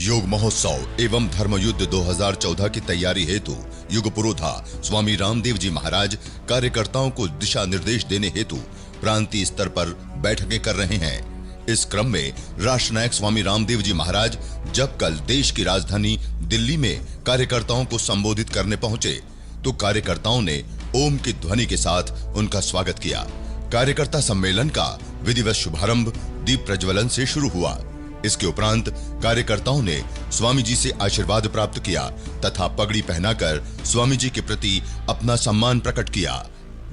योग महोत्सव एवं धर्मयुद्ध 2014 की तैयारी हेतु युग पुरोधा स्वामी रामदेव जी महाराज कार्यकर्ताओं को दिशा निर्देश देने हेतु प्रांतीय स्तर पर बैठकें कर रहे हैं। इस क्रम में राष्ट्र नायक स्वामी रामदेव जी महाराज जब कल देश की राजधानी दिल्ली में कार्यकर्ताओं को संबोधित करने पहुंचे तो कार्यकर्ताओं ने ओम की ध्वनि के साथ उनका स्वागत किया। कार्यकर्ता सम्मेलन का विधिवत शुभारंभ दीप प्रज्वलन से शुरू हुआ। इसके उपरांत कार्यकर्ताओं ने स्वामी जी से आशीर्वाद प्राप्त किया तथा पगड़ी पहनाकर स्वामी जी के प्रति अपना सम्मान प्रकट किया।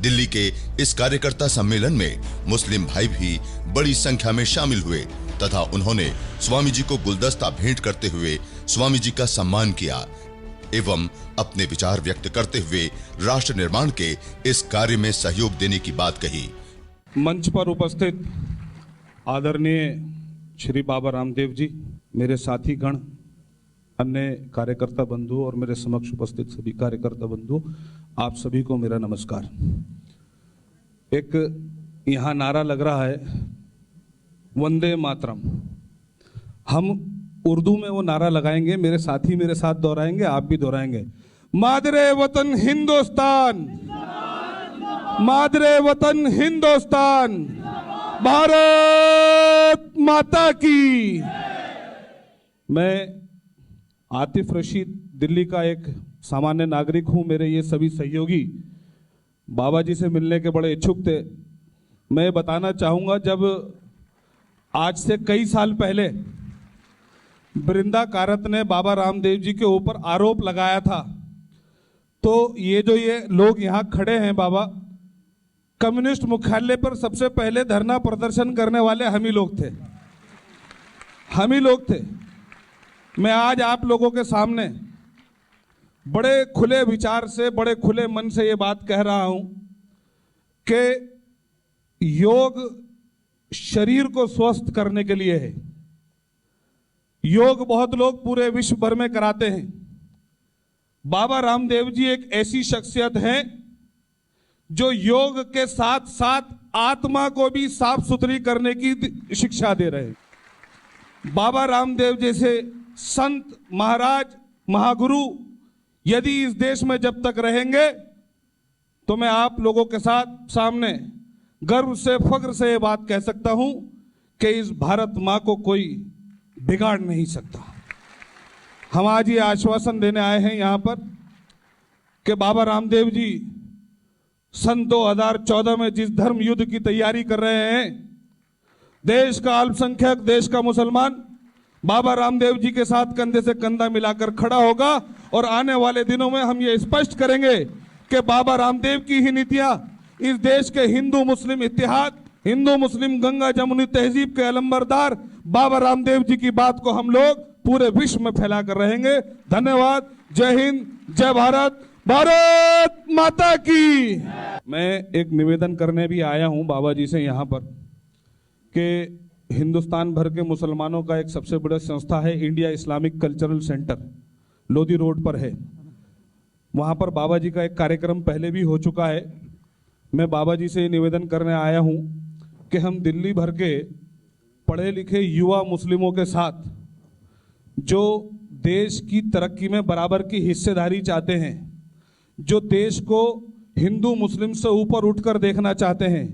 दिल्ली के इस कार्यकर्ता सम्मेलन में मुस्लिम भाई भी बड़ी संख्या में शामिल हुए तथा उन्होंने स्वामी जी को गुलदस्ता भेंट करते हुए स्वामी जी का सम्मान किया एवं अपने विचार व्यक्त करते हुए राष्ट्र निर्माण के इस कार्य में सहयोग देने की बात कही। मंच पर उपस्थित आदरणीय श्री बाबा रामदेव जी, मेरे साथी गण, अन्य कार्यकर्ता बंधु और मेरे समक्ष उपस्थित सभी कार्यकर्ता बंधु, आप सभी को मेरा नमस्कार। एक यहाँ नारा लग रहा है वंदे मातरम। हम उर्दू में वो नारा लगाएंगे, मेरे साथी मेरे साथ दोहराएंगे, आप भी दोहराएंगे। मादरे वतन हिंदुस्तान, मादरे वतन हिंदुस्तान, भारत माता की। मैं आतिफ रशीद, दिल्ली का एक सामान्य नागरिक हूं। मेरे ये सभी सहयोगी बाबा जी से मिलने के बड़े इच्छुक थे। मैं बताना चाहूँगा, जब आज से कई साल पहले वृंदा कारत ने बाबा रामदेव जी के ऊपर आरोप लगाया था, तो ये लोग यहाँ खड़े हैं बाबा, कम्युनिस्ट मुख्यालय पर सबसे पहले धरना प्रदर्शन करने वाले हम ही लोग थे। मैं आज आप लोगों के सामने बड़े खुले विचार से, बड़े खुले मन से ये बात कह रहा हूं कि योग शरीर को स्वस्थ करने के लिए है। योग बहुत लोग पूरे विश्व भर में कराते हैं। बाबा रामदेव जी एक ऐसी शख्सियत हैं जो योग के साथ साथ आत्मा को भी साफ सुथरी करने की शिक्षा दे रहे हैं। बाबा रामदेव जैसे संत, महाराज, महागुरु यदि इस देश में जब तक रहेंगे तो मैं आप लोगों के साथ सामने गर्व से, फख्र से ये बात कह सकता हूं कि इस भारत मां को कोई बिगाड़ नहीं सकता। हम आज ये आश्वासन देने आए हैं यहां पर कि बाबा रामदेव जी सन 2014 में जिस धर्म युद्ध की तैयारी कर रहे हैं, देश का अल्पसंख्यक, देश का मुसलमान बाबा रामदेव जी के साथ कंधे से कंधा मिलाकर खड़ा होगा और आने वाले दिनों में हम ये स्पष्ट करेंगे कि बाबा रामदेव की ही नीतियां इस देश के हिंदू मुस्लिम इत्तेहाद, हिंदू मुस्लिम गंगा जमुनी तहजीब के अलंबरदार बाबा रामदेव जी की बात को हम लोग पूरे विश्व में फैला कर रहेंगे। धन्यवाद। जय हिंद, जय भारत, भारत माता की। मैं एक निवेदन करने भी आया हूं बाबा जी से यहाँ पर कि हिंदुस्तान भर के मुसलमानों का एक सबसे बड़ा संस्था है India Islamic cultural centre, Lodhi road पर है। वहाँ पर बाबा जी का एक कार्यक्रम पहले भी हो चुका है। मैं बाबा जी से निवेदन करने आया हूँ कि हम दिल्ली भर के पढ़े लिखे युवा मुस्लिमों के साथ जो देश की तरक्की में बराबर की हिस्सेदारी चाहते हैं, जो देश को हिंदू मुस्लिम से ऊपर उठकर देखना चाहते हैं,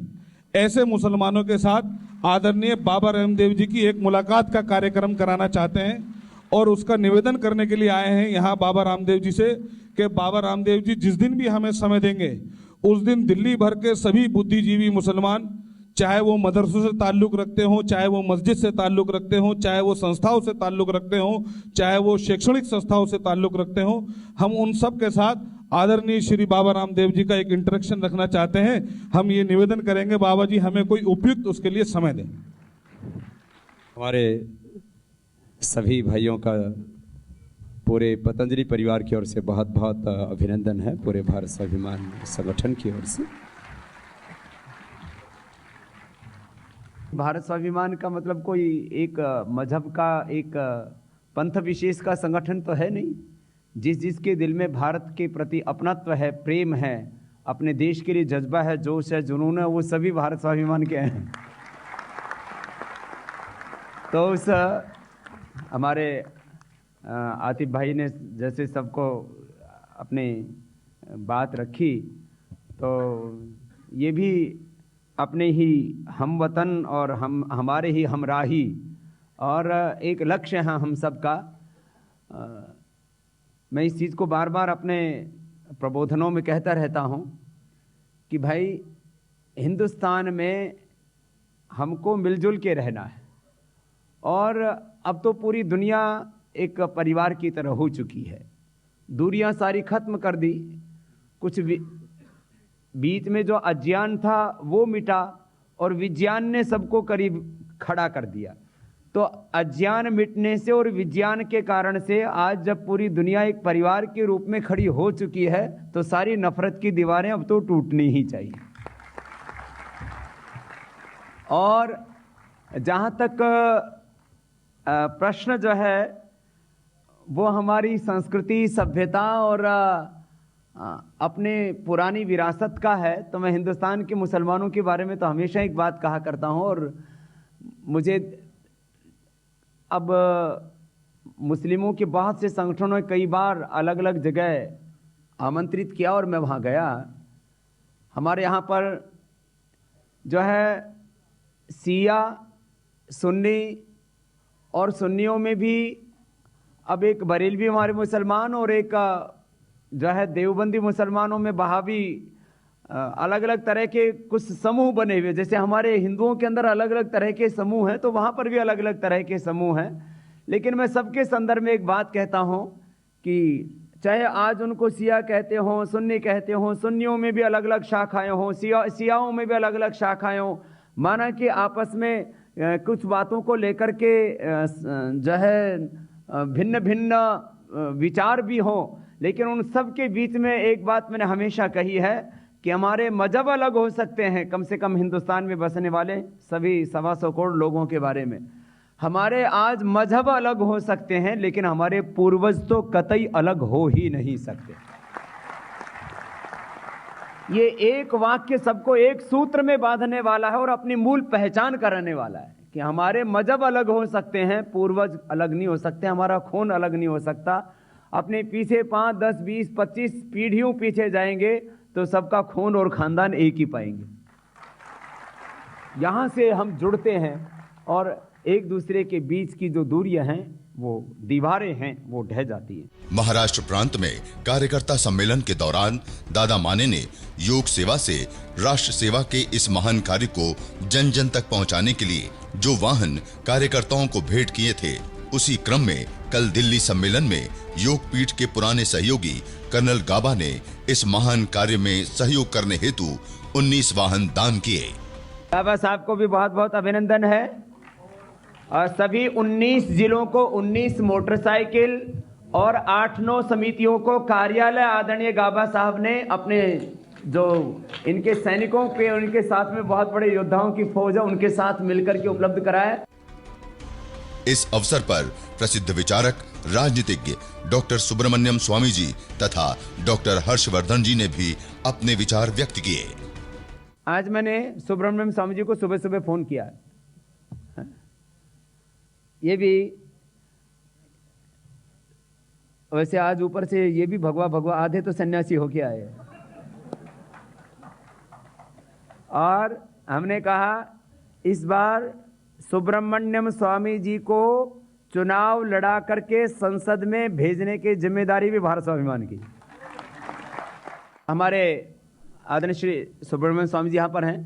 ऐसे मुसलमानों के साथ आदरणीय बाबा रामदेव जी की एक मुलाकात का कार्यक्रम कराना चाहते हैं और उसका निवेदन करने के लिए आए हैं यहाँ बाबा रामदेव जी से कि बाबा रामदेव जी जिस दिन भी हमें समय देंगे उस दिन दिल्ली भर के सभी बुद्धिजीवी मुसलमान, चाहे वो मदरसों से ताल्लुक़ रखते हों, चाहे वो मस्जिद से ताल्लुक़ रखते हों, चाहे वो संस्थाओं से ताल्लुक़ रखते हों, चाहे वो शैक्षणिक संस्थाओं से ताल्लुक़ रखते हों, हम उन सब के साथ आदरणीय श्री बाबा रामदेव जी का एक इंटरेक्शन रखना चाहते हैं। हम ये निवेदन करेंगे बाबा जी हमें कोई उपयुक्त उसके लिए समय दें। हमारे सभी भाइयों का पूरे पतंजलि परिवार की ओर से बहुत बहुत अभिनंदन है, पूरे भारत स्वाभिमान संगठन की ओर से। भारत स्वाभिमान का मतलब कोई एक मजहब का, एक पंथ विशेष का संगठन तो है नहीं। जिसके दिल में भारत के प्रति अपनत्व है, प्रेम है, अपने देश के लिए जज्बा है, जोश है, जुनून है, वो सभी भारत स्वाभिमान के हैं। तो उस हमारे आतिफ भाई ने जैसे सबको अपनी बात रखी, तो ये भी अपने ही हमवतन और हमारे ही हमराही और एक लक्ष्य है हम सबका। मैं इस चीज़ को बार बार अपने प्रबोधनों में कहता रहता हूँ कि भाई हिंदुस्तान में हमको मिलजुल के रहना है, और अब तो पूरी दुनिया एक परिवार की तरह हो चुकी है। दूरियां सारी खत्म कर दी, कुछ बीच में जो अज्ञान था वो मिटा और विज्ञान ने सबको करीब खड़ा कर दिया। तो अज्ञान मिटने से और विज्ञान के कारण से आज जब पूरी दुनिया एक परिवार के रूप में खड़ी हो चुकी है, तो सारी नफरत की दीवारें अब तो टूटनी ही चाहिए। और जहाँ तक प्रश्न जो है वो हमारी संस्कृति, सभ्यता और अपने पुरानी विरासत का है, तो मैं हिंदुस्तान के मुसलमानों के बारे में तो हमेशा एक बात कहा करता हूँ। और मुझे अब मुस्लिमों के बहुत से संगठनों ने कई बार अलग अलग जगह आमंत्रित किया और मैं वहाँ गया। हमारे यहाँ पर जो है शिया, सुन्नी और सुन्नियों में भी अब एक बरेलवी हमारे मुसलमान और एक जो है देवबंदी मुसलमानों में बहावी अलग अलग तरह के कुछ समूह बने हुए। जैसे हमारे हिंदुओं के अंदर अलग अलग तरह के समूह हैं, तो वहाँ पर भी अलग अलग तरह के समूह हैं। लेकिन मैं सबके संदर्भ में एक बात कहता हूँ कि चाहे आज उनको शिया कहते हों, सुन्नी कहते हों, सुन्नियों में भी अलग अलग शाखाएँ हों, शियाओं में भी अलग अलग शाखाएँ हों, माना कि आपस में कुछ बातों को लेकर के जो है भिन्न भिन्न विचार भी हों, लेकिन उन सब के बीच में एक बात मैंने हमेशा कही है कि हमारे मजहब अलग हो सकते हैं। कम से कम हिंदुस्तान में बसने वाले सभी 125 करोड़ लोगों के बारे में हमारे आज मजहब अलग हो सकते हैं, लेकिन हमारे पूर्वज तो कतई अलग हो ही नहीं सकते। ये एक वाक्य सबको एक सूत्र में बांधने वाला है और अपनी मूल पहचान कराने वाला है कि हमारे मजहब अलग हो सकते हैं, पूर्वज अलग नहीं हो सकते, हमारा खून अलग नहीं हो सकता। अपने पीछे 5, 10, 20, 25 पीढ़ियों पीछे जाएंगे तो सबका खून और खानदान एक ही पाएंगे। यहाँ से हम जुड़ते हैं और एक दूसरे के बीच की जो दूरियां हैं, वो दीवारें हैं, वो ढह जाती हैं। महाराष्ट्र प्रांत में कार्यकर्ता सम्मेलन के दौरान दादा माने ने योग सेवा से राष्ट्र सेवा के इस महान कार्य को जन जन तक पहुंचाने के लिए जो वाहन कार्यकर्ताओं को भेंट किए थे, उसी क्रम में कल दिल्ली सम्मेलन में योग पीठ के पुराने सहयोगी कर्नल गाबा ने इस महान कार्य में सहयोग करने हेतु 19 वाहन दान किए। गाबा साहब को भी बहुत बहुत अभिनंदन है और सभी 19 जिलों को 19 मोटरसाइकिल और 8-9 समितियों को कार्यालय आदरणीय गाबा साहब ने अपने जो इनके सैनिकों पे, उनके साथ में बहुत बड़े योद्धाओं की फौज है, उनके साथ मिलकर के उपलब्ध कराया। इस अवसर पर प्रसिद्ध विचारक, राजनीतिज्ञ डॉक्टर सुब्रमण्यम स्वामी जी तथा डॉक्टर हर्षवर्धन जी ने भी अपने विचार व्यक्त किए। आज मैंने सुब्रमण्यम स्वामी जी को सुबह सुबह फोन किया। ये भी वैसे आज ऊपर से ये भी भगवा भगवा आधे तो सन्यासी होके आए, और हमने कहा इस बार सुब्रमण्यम स्वामी जी को चुनाव लड़ा करके संसद में भेजने की जिम्मेदारी भी भारत स्वाभिमान की। हमारे आदरणीय श्री सुब्रमण्यम स्वामी जी यहाँ पर हैं।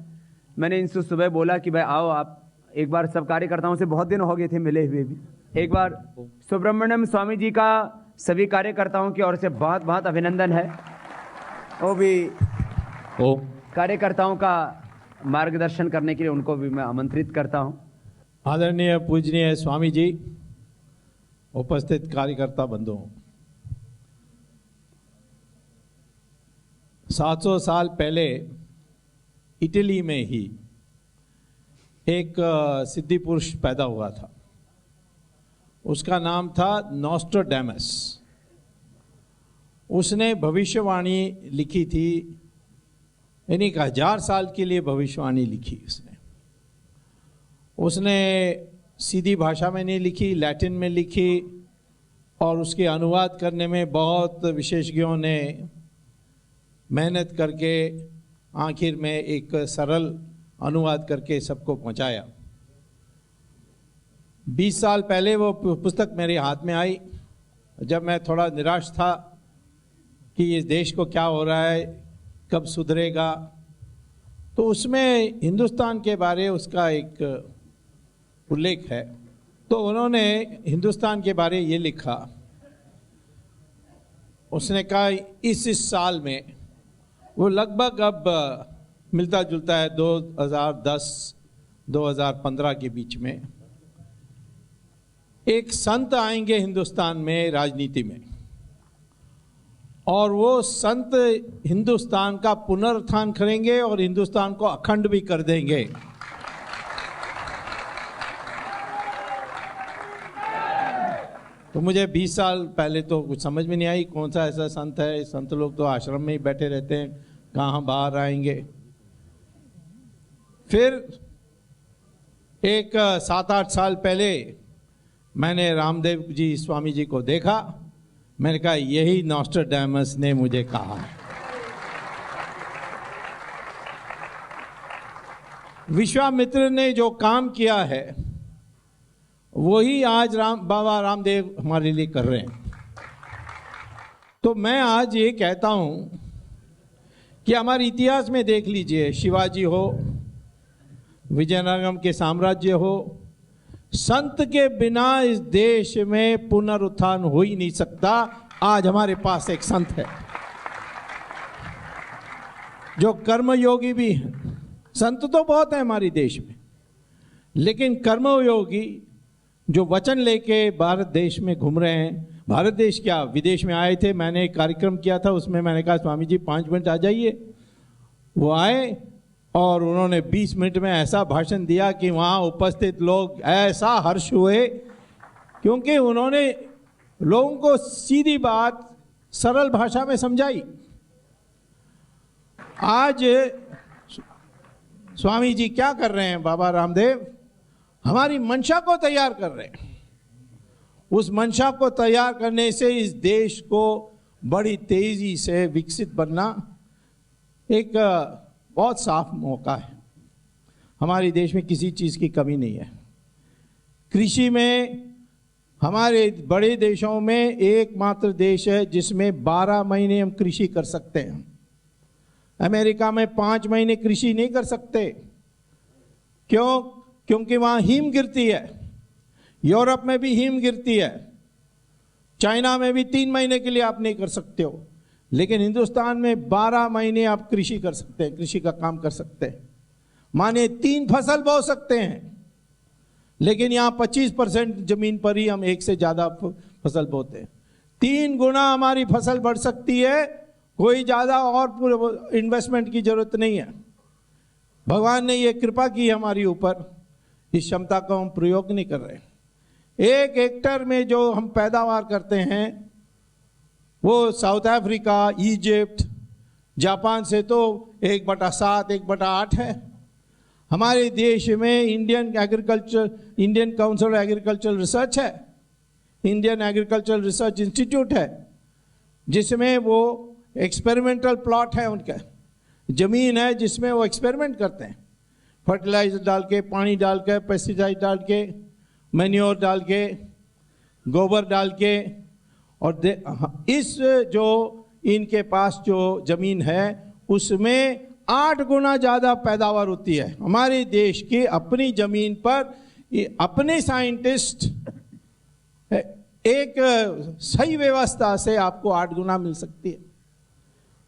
मैंने इनसे सुबह बोला कि भाई आओ, आप एक बार सब कार्यकर्ताओं से बहुत दिन हो गए थे मिले हुए भी। एक बार सुब्रमण्यम स्वामी जी का सभी कार्यकर्ताओं की ओर से बहुत बहुत अभिनंदन है। वो भी कार्यकर्ताओं का मार्गदर्शन करने के लिए उनको भी मैं आमंत्रित करता हूं। आदरणीय पूजनीय स्वामी जी, उपस्थित कार्यकर्ता बंधुओं, 700 साल पहले इटली में ही एक सिद्धि पुरुष पैदा हुआ था। उसका नाम था नोस्ट्राडेमस। उसने भविष्यवाणी लिखी थी, यानी 1000 साल के लिए भविष्यवाणी लिखी। उसने सीधी भाषा में नहीं लिखी, लैटिन में लिखी और उसके अनुवाद करने में बहुत विशेषज्ञों ने मेहनत करके आखिर में एक सरल अनुवाद करके सबको पहुंचाया। 20 साल पहले वो पुस्तक मेरे हाथ में आई, जब मैं थोड़ा निराश था कि इस देश को क्या हो रहा है, कब सुधरेगा, तो उसमें हिंदुस्तान के बारे उसका एक उल्लेख है। तो उन्होंने हिंदुस्तान के बारे ये लिखा, उसने कहा इस साल में, वो लगभग अब मिलता जुलता है 2010-2015 के बीच में, एक संत आएंगे हिंदुस्तान में राजनीति में, और वो संत हिंदुस्तान का पुनरुत्थान करेंगे और हिंदुस्तान को अखंड भी कर देंगे। तो मुझे 20 साल पहले तो कुछ समझ में नहीं आई कौन सा ऐसा संत है। संत लोग तो आश्रम में ही बैठे रहते हैं, कहाँ बाहर आएंगे। फिर एक 7-8 साल पहले मैंने रामदेव जी स्वामी जी को देखा। मैंने कहा यही नॉस्ट्राडामस ने मुझे कहा है। विश्वामित्र ने जो काम किया है वही आज बाबा रामदेव हमारे लिए कर रहे हैं। तो मैं आज ये कहता हूं कि हमारे इतिहास में देख लीजिए, शिवाजी हो, विजयनगरम के साम्राज्य हो, संत के बिना इस देश में पुनरुत्थान हो ही नहीं सकता। आज हमारे पास एक संत है जो कर्मयोगी भी है। संत तो बहुत है हमारे देश में, लेकिन कर्मयोगी जो वचन लेके भारत देश में घूम रहे हैं। भारत देश क्या, विदेश में आए थे। मैंने एक कार्यक्रम किया था, उसमें मैंने कहा स्वामी जी 5 मिनट आ जाइए। वो आए और उन्होंने 20 मिनट में ऐसा भाषण दिया कि वहाँ उपस्थित लोग ऐसा हर्ष हुए, क्योंकि उन्होंने लोगों को सीधी बात सरल भाषा में समझाई। आज स्वामी जी क्या कर रहे हैं, बाबा रामदेव हमारी मंशा को तैयार कर रहे हैं। उस मंशा को तैयार करने से इस देश को बड़ी तेजी से विकसित बनना एक बहुत साफ मौका है। हमारे देश में किसी चीज़ की कमी नहीं है। कृषि में हमारे बड़े देशों में एकमात्र देश है जिसमें 12 महीने हम कृषि कर सकते हैं। अमेरिका में 5 महीने कृषि नहीं कर सकते। क्यों? क्योंकि वहाँ हिम गिरती है। यूरोप में भी हिम गिरती है। चाइना में भी 3 महीने के लिए आप नहीं कर सकते हो, लेकिन हिंदुस्तान में 12 महीने आप कृषि कर सकते हैं, कृषि का काम कर सकते हैं। माने 3 फसल बो सकते हैं, लेकिन यहाँ 25% जमीन पर ही हम 1 से ज़्यादा फसल बोते हैं। 3 गुना हमारी फसल बढ़ सकती है। कोई ज़्यादा और इन्वेस्टमेंट की जरूरत नहीं है। भगवान ने ये कृपा की हमारी ऊपर, इस क्षमता को हम प्रयोग नहीं कर रहे। 1 हेक्टर में जो हम पैदावार करते हैं वो साउथ अफ्रीका, इजिप्ट, जापान से तो 1/7, 1/8 है। हमारे देश में Indian council of agricultural research है, इंडियन एग्रीकल्चरल रिसर्च इंस्टीट्यूट है, जिसमें वो एक्सपेरिमेंटल प्लॉट है, उनका जमीन है जिसमें वो एक्सपेरिमेंट करते हैं। फर्टिलाइजर डाल के, पानी डाल के, पेस्टिसाइड डाल के, मैन्योर डाल के, गोबर डाल के, और इस जो इनके पास जो जमीन है उसमें 8 गुना ज़्यादा पैदावार होती है। हमारे देश की अपनी जमीन पर अपने साइंटिस्ट एक सही व्यवस्था से आपको 8 गुना मिल सकती है।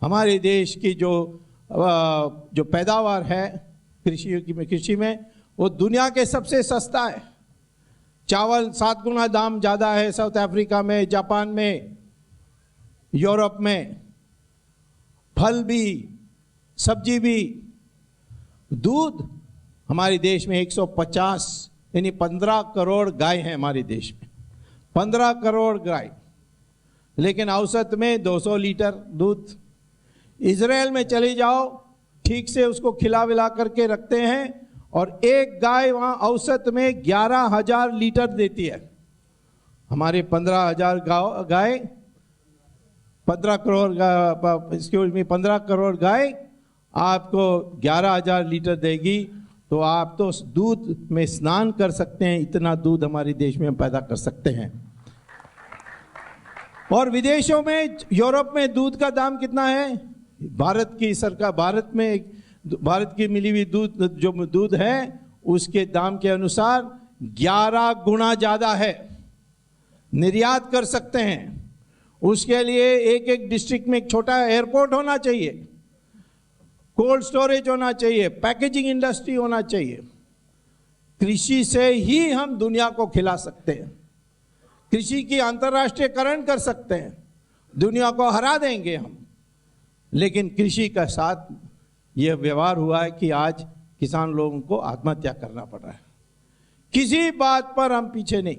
हमारे देश की जो पैदावार है कृषि में वो दुनिया के सबसे सस्ता है। चावल 7 गुना दाम ज़्यादा है साउथ अफ्रीका में, जापान में, यूरोप में। फल भी, सब्जी भी। दूध हमारे देश में 150 यानी 15 करोड़ गाय हैं हमारे देश में, 15 करोड़ गाय, लेकिन औसत में 200 लीटर दूध। इजराइल में चले जाओ, ठीक से उसको खिला विला करके रखते हैं और एक गाय वहाँ औसत में 11,000 लीटर देती है। हमारे 15,000 गाय 15 करोड़ गाय आपको 11,000 लीटर देगी, तो आप तो दूध में स्नान कर सकते हैं, इतना दूध हमारे देश में हम पैदा कर सकते हैं। और विदेशों में, यूरोप में दूध का दाम कितना है? भारत की सरकार, भारत की मिली हुई दूध है उसके दाम के अनुसार 11 गुना ज्यादा है। निर्यात कर सकते हैं। उसके लिए एक एक डिस्ट्रिक्ट में एक छोटा एयरपोर्ट होना चाहिए, कोल्ड स्टोरेज होना चाहिए, पैकेजिंग इंडस्ट्री होना चाहिए। कृषि से ही हम दुनिया को खिला सकते हैं, कृषि की अंतर्राष्ट्रीयकरण कर सकते हैं, दुनिया को हरा देंगे हम। लेकिन कृषि का साथ यह व्यवहार हुआ है कि आज किसान लोगों को आत्महत्या करना पड़ रहा है। किसी बात पर हम पीछे नहीं।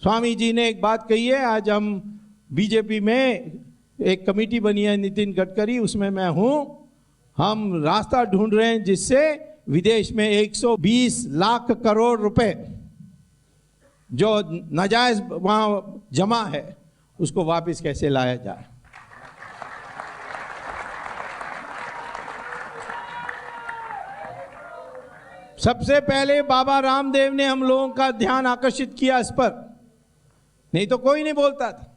स्वामी जी ने एक बात कही है, आज हम बीजेपी में एक कमेटी बनी है, नितिन गडकरी उसमें मैं हूं। हम रास्ता ढूंढ रहे हैं जिससे विदेश में 120 लाख करोड़ रुपए जो नाजायज वहां जमा है उसको वापस कैसे लाया जाए। सबसे पहले बाबा रामदेव ने हम लोगों का ध्यान आकर्षित किया इस पर, नहीं तो कोई नहीं बोलता था।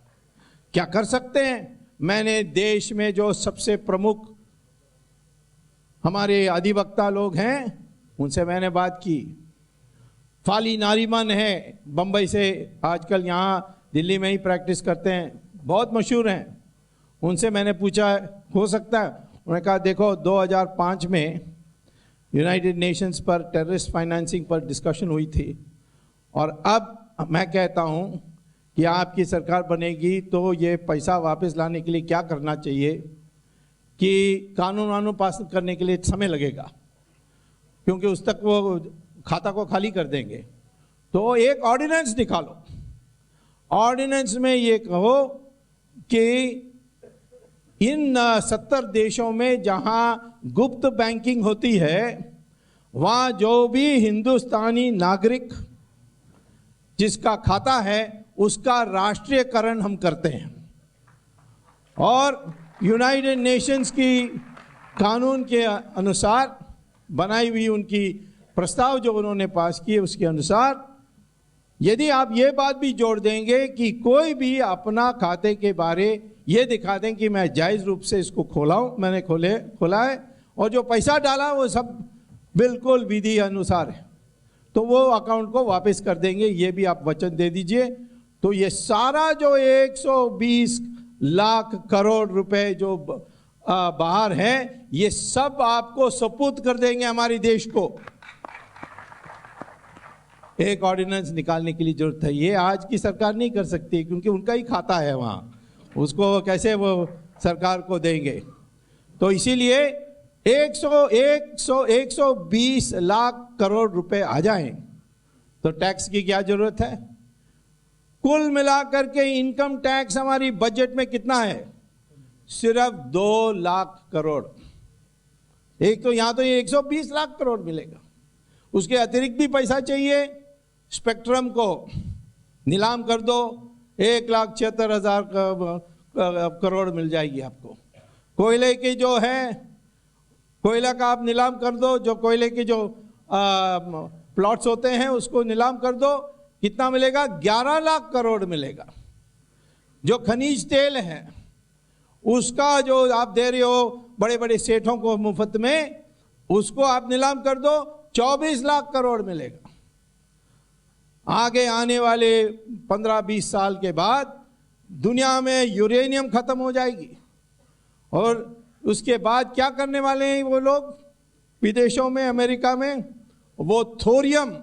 क्या कर सकते हैं? मैंने देश में जो सबसे प्रमुख हमारे अधिवक्ता लोग हैं उनसे मैंने बात की। फाली नारीमन है बंबई से, आजकल यहाँ दिल्ली में ही प्रैक्टिस करते हैं, बहुत मशहूर हैं। उनसे मैंने पूछा हो सकता है? उन्होंने कहा देखो 2005 में यूनाइटेड नेशंस पर टेररिस्ट फाइनेंसिंग पर डिस्कशन हुई थी, और अब मैं कहता हूँ कि आपकी सरकार बनेगी तो ये पैसा वापस लाने के लिए क्या करना चाहिए कि कानून पास करने के लिए समय लगेगा, क्योंकि उस तक वो खाता को खाली कर देंगे। तो एक ऑर्डिनेंस निकालो, ऑर्डिनेंस में ये कहो कि इन 70 देशों में जहां गुप्त बैंकिंग होती है वहां जो भी हिंदुस्तानी नागरिक जिसका खाता है उसका राष्ट्रीयकरण हम करते हैं। और यूनाइटेड नेशंस की कानून के अनुसार बनाई हुई उनकी प्रस्ताव जो उन्होंने पास किए उसके अनुसार यदि आप ये बात भी जोड़ देंगे कि कोई भी अपना खाते के बारे ये दिखा दें कि मैं जायज़ रूप से इसको मैंने खोला है और जो पैसा डाला वो सब बिल्कुल विधि अनुसार है, तो वो अकाउंट को वापस कर देंगे, ये भी आप वचन दे दीजिए। तो ये सारा जो 120 लाख करोड़ रुपए जो बाहर है ये सब आपको सपुर्द कर देंगे हमारे देश को। एक ऑर्डिनेंस निकालने के लिए जरूरत है, ये आज की सरकार नहीं कर सकती क्योंकि उनका ही खाता है वहां, उसको कैसे वो सरकार को देंगे। तो इसीलिए 120 लाख करोड़ रुपए आ जाएं तो टैक्स की क्या जरूरत है? कुल मिलाकर के इनकम टैक्स हमारी बजट में कितना है? सिर्फ 2 लाख करोड़। एक तो यहां तो ये 120 लाख करोड़ मिलेगा, उसके अतिरिक्त भी पैसा चाहिए। स्पेक्ट्रम को नीलाम कर दो, 1,76,000 करोड़ मिल जाएगी आपको। कोयले की जो है, कोयला का आप नीलाम कर दो, जो कोयले के जो प्लॉट्स होते हैं उसको नीलाम कर दो, कितना मिलेगा? 11 लाख करोड़ मिलेगा। जो खनिज तेल है उसका जो आप दे रहे हो बड़े बड़े सेठों को मुफ्त में, उसको आप नीलाम कर दो, 24 लाख करोड़ मिलेगा। आगे आने वाले 15-20 साल के बाद दुनिया में यूरेनियम खत्म हो जाएगी, और उसके बाद क्या करने वाले हैं वो लोग विदेशों में, अमेरिका में? वो थोरियम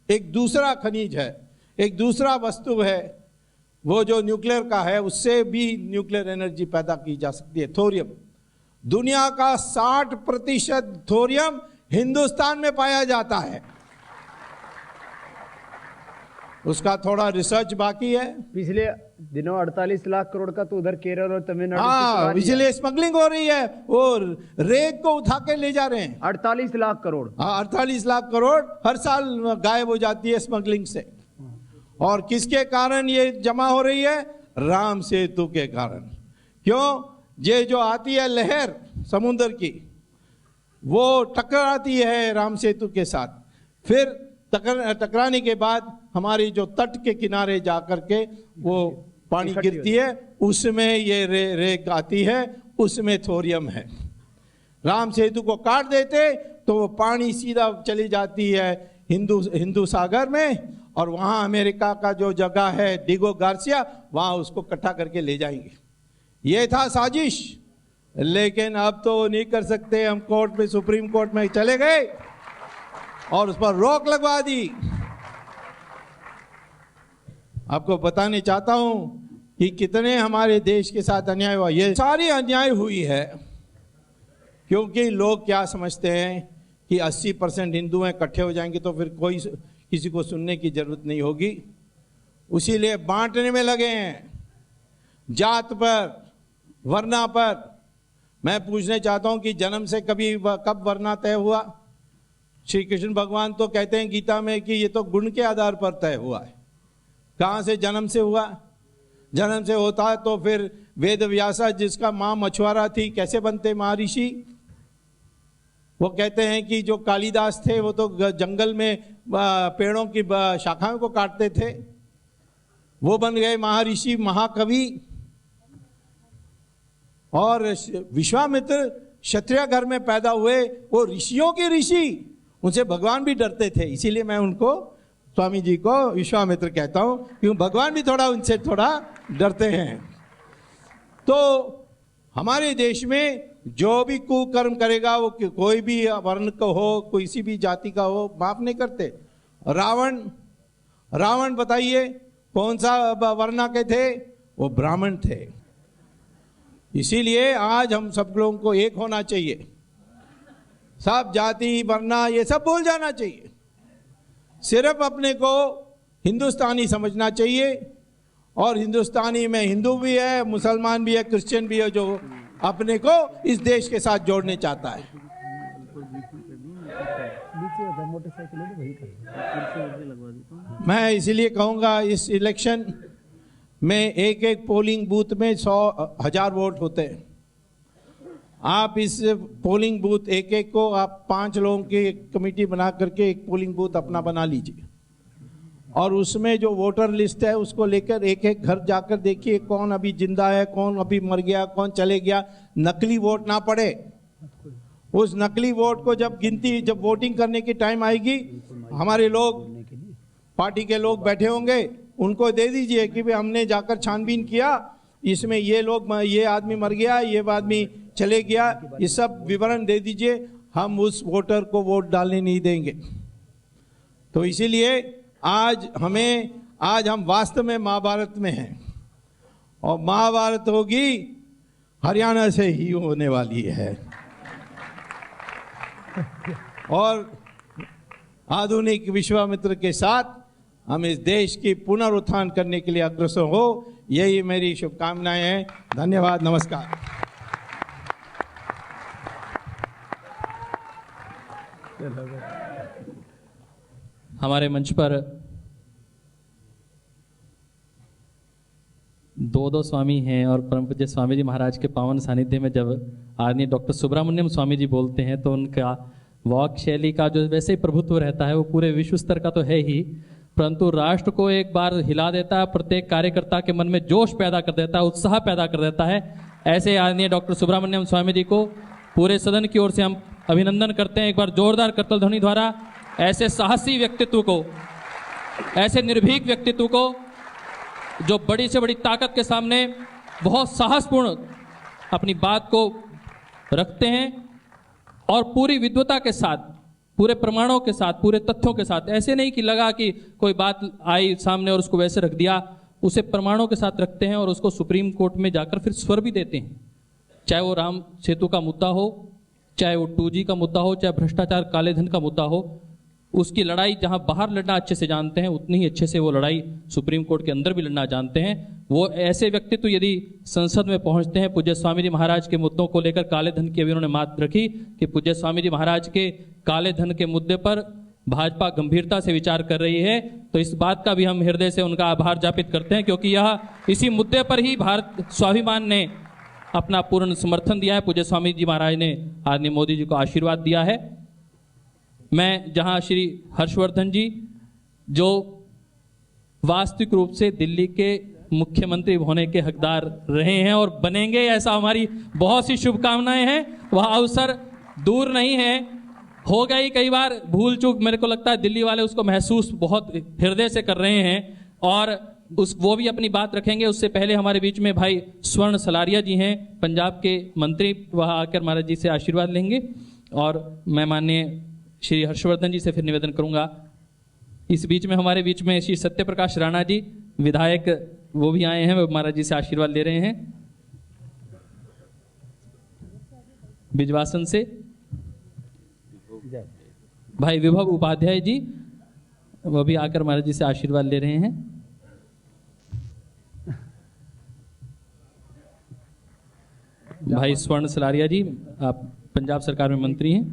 एक दूसरा खनिज है, एक दूसरा वस्तु है, वो जो न्यूक्लियर का है, उससे भी न्यूक्लियर एनर्जी पैदा की जा सकती है। थोरियम, दुनिया का 60% थोरियम हिंदुस्तान में पाया जाता है। उसका थोड़ा रिसर्च बाकी है। पिछले दिनों 48 लाख करोड़ का तो उधर केरल और तमिलनाडु हाँ, इसलिए स्मगलिंग हो रही है, और रेत को उठा के ले जा रहे हैं। 48 लाख करोड़, हाँ 48 लाख करोड़ हर साल गायब हो जाती है स्मगलिंग से। और किसके कारण ये जमा हो रही है? राम सेतु के कारण। क्यों? ये जो आती है लहर समुद्र की, वो टकराती है राम सेतु के साथ, फिर टकराने के बाद हमारी जो तट के किनारे जाकर के वो पानी गिरती है, उसमें ये रेत आती है, उसमें थोरियम है। राम सेतु को काट देते तो वो पानी सीधा चली जाती है हिंदू सागर में, और वहाँ अमेरिका का जो जगह है डिगो गार्सिया, वहाँ उसको इकट्ठा करके ले जाएंगे। ये था साजिश, लेकिन अब तो नहीं कर सकते। हम कोर्ट में, सुप्रीम कोर्ट में चले गए और उस पर रोक लगवा दी। आपको बताने चाहता हूं कि कितने हमारे देश के साथ अन्याय हुआ। ये सारी अन्याय हुई है क्योंकि लोग क्या समझते हैं कि 80% हिंदू हैं, इकट्ठे हो जाएंगे तो फिर कोई किसी को सुनने की जरूरत नहीं होगी, उसीलिए बांटने में लगे हैं, जात पर, वर्णा पर। मैं पूछने चाहता हूं कि जन्म से कब वर्णा तय हुआ? श्री कृष्ण भगवान तो कहते हैं गीता में कि ये तो गुण के आधार पर तय हुआ है। कहाँ से जन्म से हुआ? जन्म से होता है तो फिर वेद व्यासा, जिसका माँ मछुआरा थी, कैसे बनते महर्षि? वो कहते हैं कि जो कालिदास थे वो तो जंगल में पेड़ों की शाखाओं को काटते थे, वो बन गए महर्षि, महाकवि। और विश्वामित्र क्षत्रिय घर में पैदा हुए, वो ऋषियों के ऋषि, उनसे भगवान भी डरते थे। इसीलिए मैं उनको, स्वामी जी को विश्वामित्र कहता हूं, क्योंकि भगवान भी उनसे थोड़ा डरते हैं। तो हमारे देश में जो भी कुकर्म करेगा, वो कोई भी वर्ण का हो, किसी भी जाति का हो, माफ नहीं करते। रावण बताइए कौन सा वर्ण के थे? वो ब्राह्मण थे। इसीलिए आज हम सब लोगों को एक होना चाहिए, सब जाति वर्ण ये सब भूल जाना चाहिए, सिर्फ अपने को हिंदुस्तानी समझना चाहिए। और हिंदुस्तानी में हिंदू भी है, मुसलमान भी है, क्रिश्चियन भी है, जो अपने को इस देश के साथ जोड़ने चाहता है। मैं इसीलिए कहूँगा, इस इलेक्शन में एक एक पोलिंग बूथ में 100,000 वोट होते हैं। आप इस पोलिंग बूथ एक एक को आप 5 लोगों की कमेटी बना करके एक पोलिंग बूथ अपना बना लीजिए, और उसमें जो वोटर लिस्ट है उसको लेकर एक एक घर जाकर देखिए कौन अभी जिंदा है, कौन अभी मर गया, कौन चले गया। नकली वोट ना पड़े। उस नकली वोट को जब वोटिंग करने की टाइम आएगी, हमारे लोग, पार्टी के लोग बैठे होंगे, उनको दे दीजिए कि भाई हमने जाकर छानबीन किया, इसमें ये आदमी मर गया, ये आदमी चले गया, ये सब विवरण दे दीजिए। हम उस वोटर को वोट डालने नहीं देंगे। तो इसीलिए आज हम वास्तव में महाभारत में हैं, और महाभारत होगी हरियाणा से ही होने वाली है। और आधुनिक विश्वामित्र के साथ हम इस देश की पुनरुत्थान करने के लिए अग्रसर हो, यही मेरी शुभकामनाएं हैं। धन्यवाद, नमस्कार। हमारे मंच पर दो स्वामी हैं, और परम पूज्य स्वामी जी महाराज के पावन सानिध्य में जब आदरणीय डॉक्टर सुब्रमण्यम स्वामी जी बोलते हैं तो उनका वाक शैली का जो वैसे ही प्रभुत्व रहता है वो पूरे विश्व स्तर का तो है ही, परंतु राष्ट्र को एक बार हिला देता है, प्रत्येक कार्यकर्ता के मन में जोश पैदा कर देता है, उत्साह पैदा कर देता है। ऐसे आदरणीय डॉक्टर सुब्रमण्यम स्वामी जी को पूरे सदन की ओर से हम अभिनंदन करते हैं। एक बार जोरदार करतल ध्वनि द्वारा ऐसे साहसी व्यक्तित्व को, ऐसे निर्भीक व्यक्तित्व को, जो बड़ी से बड़ी ताकत के सामने बहुत साहसपूर्ण अपनी बात को रखते हैं और पूरी विद्वता के साथ, पूरे प्रमाणों के साथ, पूरे तथ्यों के साथ, ऐसे नहीं कि लगा कि कोई बात आई सामने और उसको वैसे रख दिया, उसे प्रमाणों के साथ रखते हैं और उसको सुप्रीम कोर्ट में जाकर फिर स्वर भी देते हैं। चाहे वो राम सेतु का मुद्दा हो, चाहे वो 2G का मुद्दा हो, चाहे भ्रष्टाचार काले धन का मुद्दा हो, उसकी लड़ाई जहां बाहर लड़ना अच्छे से जानते हैं, उतनी ही अच्छे से वो लड़ाई सुप्रीम कोर्ट के अंदर भी लड़ना जानते हैं। वो ऐसे व्यक्तित्व यदि संसद में पहुंचते हैं, पूज्य स्वामी जी महाराज के मुद्दों को लेकर, काले धन की अभी उन्होंने बात रखी कि पूज्य स्वामी जी महाराज के काले धन के मुद्दे पर भाजपा गंभीरता से विचार कर रही है, तो इस बात का भी हम हृदय से उनका आभार ज्ञापित करते हैं, क्योंकि यह इसी मुद्दे पर ही भारत स्वाभिमान ने अपना पूर्ण समर्थन दिया है। पूज्य स्वामी जी महाराज ने आदरणीय मोदी जी को आशीर्वाद दिया है। मैं जहां श्री हर्षवर्धन जी जो वास्तविक रूप से दिल्ली के मुख्यमंत्री होने के हकदार रहे हैं और बनेंगे, ऐसा हमारी बहुत सी शुभकामनाएं हैं, वह अवसर दूर नहीं है। हो गई कई बार भूल चूक, मेरे को लगता है दिल्ली वाले उसको महसूस बहुत हृदय से कर रहे हैं और वो भी अपनी बात रखेंगे। उससे पहले हमारे बीच में भाई स्वर्ण सलारिया जी हैं, पंजाब के मंत्री, वह आकर महाराज जी से आशीर्वाद लेंगे। और मैं माननीय श्री हर्षवर्धन जी से फिर निवेदन करूंगा। इस बीच में हमारे बीच में श्री सत्य प्रकाश राणा जी विधायक, वो भी आए हैं, वो महाराज जी से आशीर्वाद ले रहे हैं। बिजवासन से भाई विभव उपाध्याय जी, वो भी आकर महाराज जी से आशीर्वाद ले रहे हैं। भाई स्वर्ण सलारिया जी, आप पंजाब सरकार में मंत्री हैं।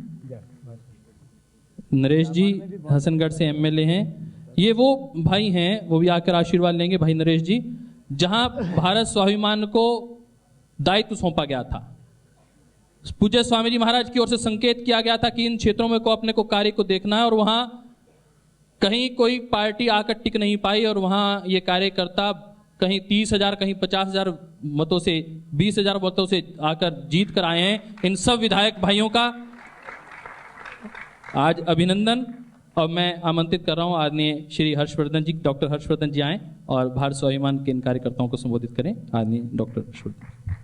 नरेश जी हसनगढ़ से एमएलए हैं। ये वो भाई हैं, वो भी आकर आशीर्वाद लेंगे। भाई नरेश जी, जहां भारत स्वाभिमान को दायित्व सौंपा गया था, पूज्य स्वामी जी महाराज की ओर से संकेत किया गया था कि इन क्षेत्रों में को अपने को कार्य को देखना है, और वहां कहीं कोई पार्टी आकर टिक नहीं पाई, और वहां ये कार्यकर्ता कहीं 30,000 कहीं 50,000 मतों से 20,000 मतों से आकर जीत कर आए हैं। इन सब विधायक भाइयों का आज अभिनंदन। और मैं आमंत्रित कर रहा हूं आदरणीय श्री हर्षवर्धन जी, डॉक्टर हर्षवर्धन जी आए और भारत स्वाभिमान के इन कार्यकर्ताओं को संबोधित करें। आदरणीय डॉक्टर हर्षवर्धन।